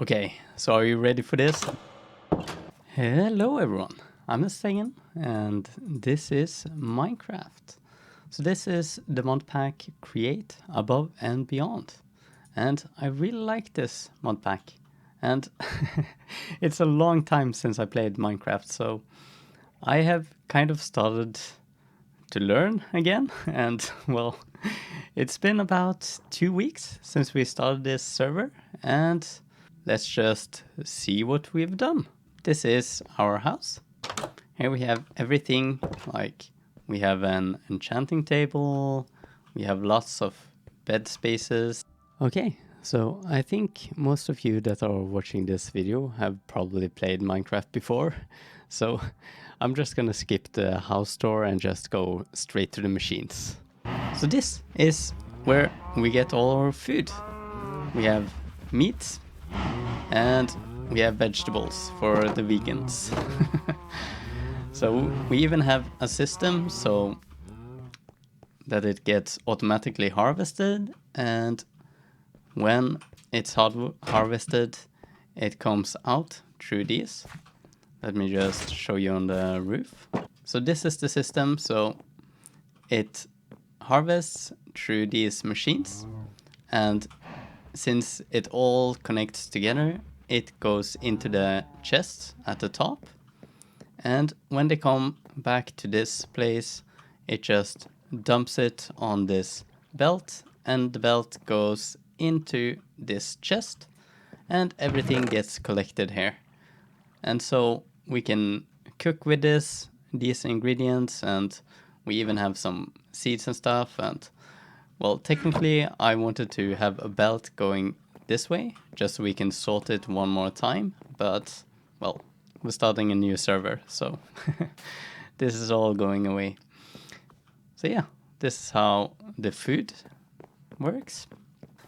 Okay, so are you ready for this? Hello everyone, I'm Stengen and this is Minecraft. So this is the modpack Create Above and Beyond. And I really like this modpack. And it's a long time since I played Minecraft, so I have kind of started to learn again. And well, it's been about 2 weeks since we started this server, and let's just see what we've done. This is our house. Here we have everything, like we have an enchanting table, we have lots of bed spaces. Okay, so I think most of you that are watching this video have probably played Minecraft before. So I'm just gonna skip the house tour and just go straight to the machines. So this is where we get all our food. We have meat and we have vegetables for the vegans. So we even have a system so that it gets automatically harvested, and when it's harvested it comes out through these. Let me just show you on the roof. So this is the system, so it harvests through these machines, and since it all connects together, it goes into the chest at the top, and when they come back to this place, it just dumps it on this belt, and the belt goes into this chest, and everything gets collected here. And so we can cook with these ingredients, and we even have some seeds and stuff. And well, technically I wanted to have a belt going this way just so we can sort it one more time, but well, we're starting a new server, so this is all going away. So yeah, this is how the food works.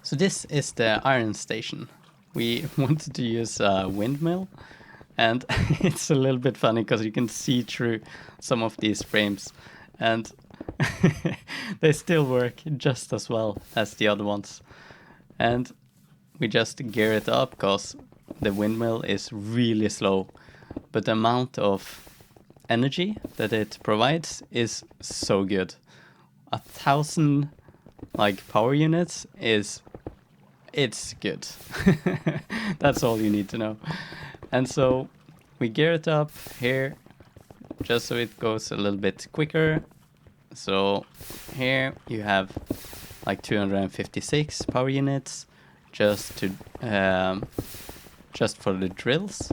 So this is the iron station. We wanted to use a windmill, and it's a little bit funny because you can see through some of these frames, and they still work just as well as the other ones. And we just gear it up because the windmill is really slow, but the amount of energy that it provides is so good. 1,000 like power units it's good. That's all you need to know. And so we gear it up here just so it goes a little bit quicker. So here you have like 256 power units just to just for the drills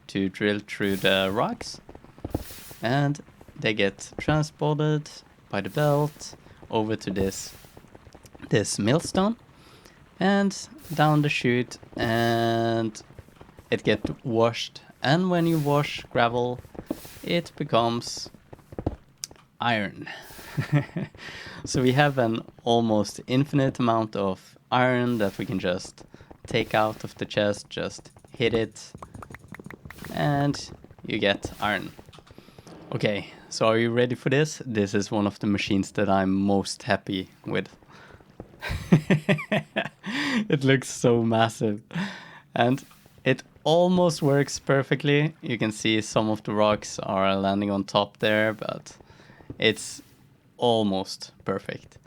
to drill through the rocks, and they get transported by the belt over to this millstone and down the chute, and it gets washed. And when you wash gravel, it becomes iron. So we have an almost infinite amount of iron that we can just take out of the chest, just hit it, and you get iron. Okay, so are you ready for this? This is one of the machines that I'm most happy with. It looks so massive, and it almost works perfectly. You can see some of the rocks are landing on top there, but it's almost perfect.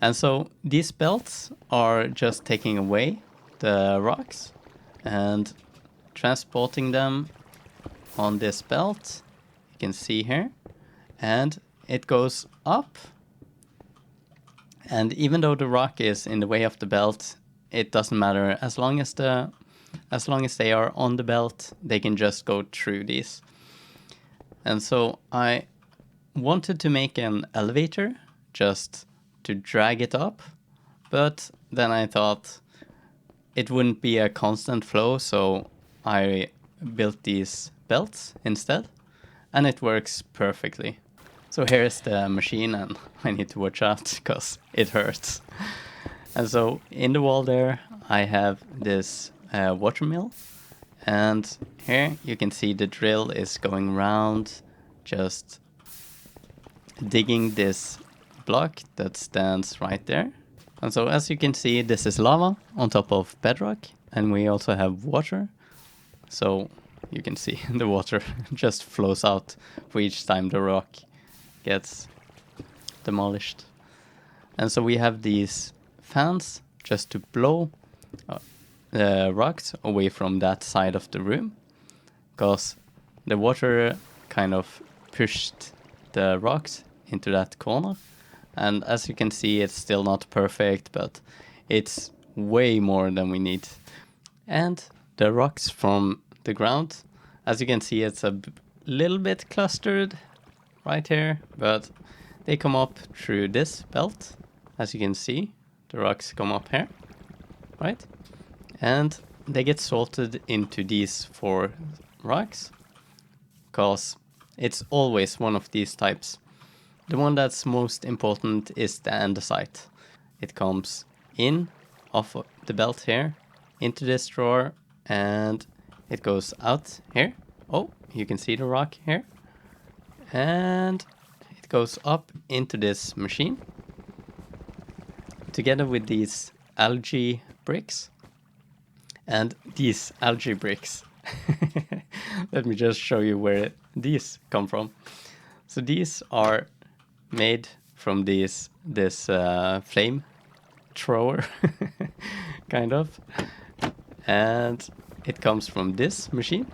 And so these belts are just taking away the rocks and transporting them on this belt. You can see here, and it goes up. And even though the rock is in the way of the belt, it doesn't matter. As long as they are on the belt, they can just go through these. And so I wanted to make an elevator just to drag it up, but then I thought it wouldn't be a constant flow, so I built these belts instead, and it works perfectly. So here's the machine, and I need to watch out because it hurts. And so in the wall there I have this water mill, and here you can see the drill is going around just digging this block that stands right there. And so as you can see, this is lava on top of bedrock, and we also have water. So you can see the water just flows out for each time the rock gets demolished. And so we have these fans just to blow the rocks away from that side of the room, because the water kind of pushed the rocks into that corner. And as you can see, it's still not perfect, but it's way more than we need. And the rocks from the ground, as you can see, it's a little bit clustered right here, but they come up through this belt. As you can see, the rocks come up here, right? And they get sorted into these 4 rocks, because it's always one of these types. The one that's most important is the andesite. It comes in off of the belt here, into this drawer, and it goes out here. Oh, you can see the rock here. And it goes up into this machine, together with these algae bricks. And these algae bricks, let me just show you where these come from. So these are made from this flame thrower, kind of. And it comes from this machine.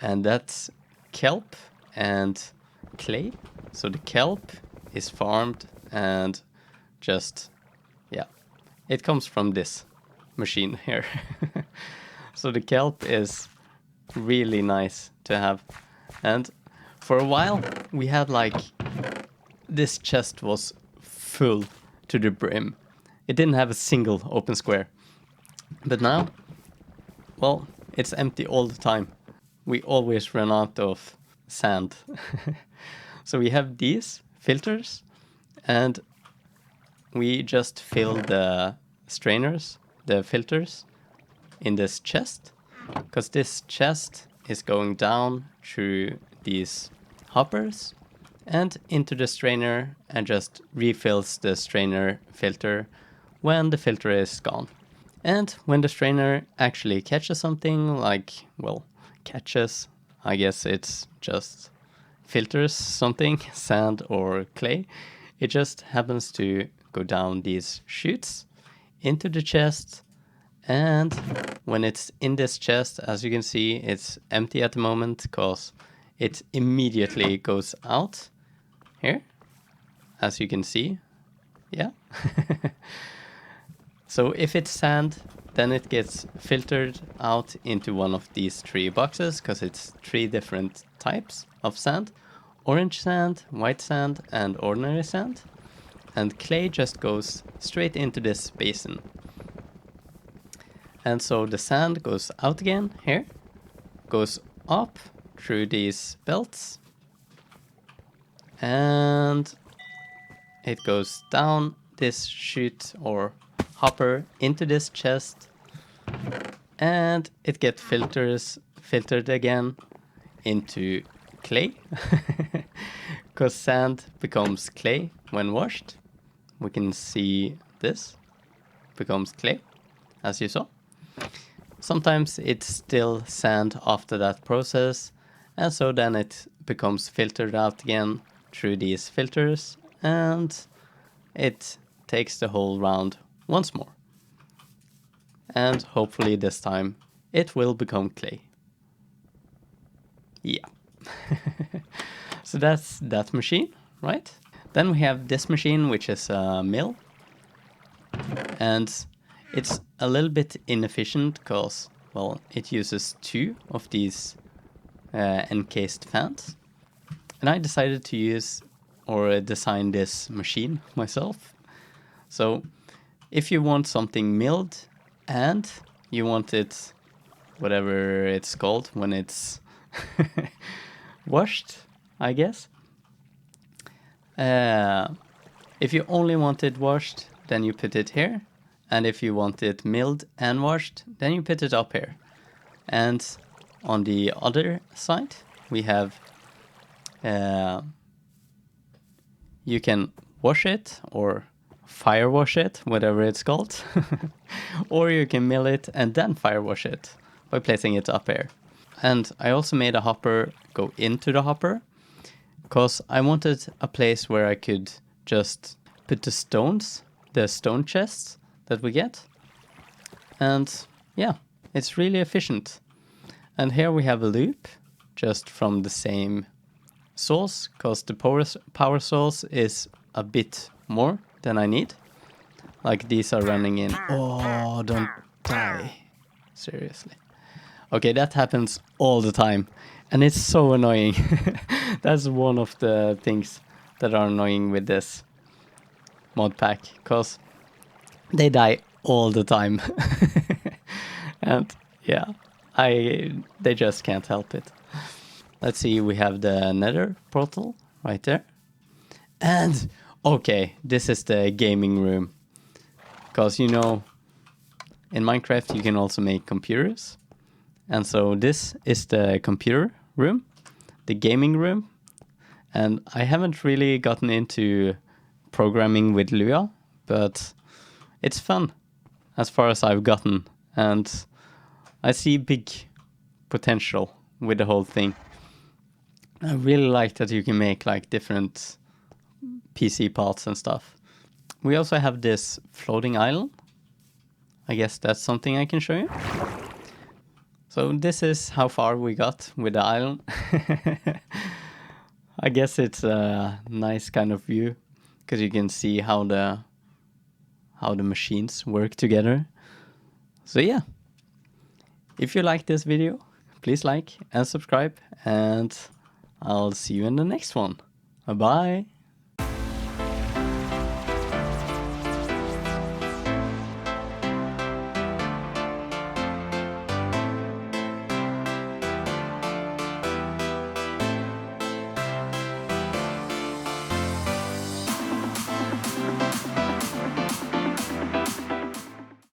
And that's kelp and clay. So the kelp is farmed and just, yeah, it comes from this machine here. So the kelp is really nice to have. And for a while, we had like, this chest was full to the brim. It didn't have a single open square. But now, well, it's empty all the time. We always run out of sand. So we have these filters, and we just fill the strainers, the filters, in this chest, because this chest is going down through these hoppers and into the strainer, and just refills the strainer filter when the filter is gone. And when the strainer actually catches something, like, well, catches, I guess it's just filters something, sand or clay, it just happens to go down these chutes into the chest. And when it's in this chest, as you can see, it's empty at the moment, because it immediately goes out here, as you can see. Yeah. So if it's sand, then it gets filtered out into one of these 3 boxes, because it's 3 different types of sand: orange sand, white sand, and ordinary sand. And clay just goes straight into this basin. And so the sand goes out again here, goes up through these belts, and it goes down this chute or hopper into this chest, and it gets filtered again into clay, because sand becomes clay when washed. We can see this becomes clay, as you saw. Sometimes it's still sand after that process, and so then it becomes filtered out again through these filters, and it takes the whole round once more. And hopefully this time it will become clay. Yeah. So that's that machine, right? Then we have this machine, which is a mill. And it's a little bit inefficient because, well, it uses 2 of these encased fans. And I decided to use or design this machine myself. So if you want something milled and you want it, whatever it's called when it's washed, I guess. If you only want it washed, then you put it here. And if you want it milled and washed, then you put it up here. And on the other side, we have, you can wash it or firewash it, whatever it's called, or you can mill it and then firewash it by placing it up here. And I also made a hopper go into the hopper because I wanted a place where I could just put the stones, the stone chests that we get. And yeah, it's really efficient. And here we have a loop just from the same source, because the power source is a bit more than I need. Like these are running in. Oh, don't die. Seriously. Okay, that happens all the time. And it's so annoying. That's one of the things that are annoying with this mod pack, because they die all the time. And yeah, they just can't help it. Let's see, we have the Nether portal right there. And okay, this is the gaming room. Because you know, in Minecraft you can also make computers. And so this is the computer room, the gaming room. And I haven't really gotten into programming with Lua, but it's fun as far as I've gotten. And I see big potential with the whole thing. I really like that you can make like different PC parts and stuff. We also have this floating island. I guess that's something I can show you. So this is how far we got with the island. I guess it's a nice kind of view because you can see how the machines work together. So yeah, if you like this video, please like and subscribe, and I'll see you in the next one. Bye-bye.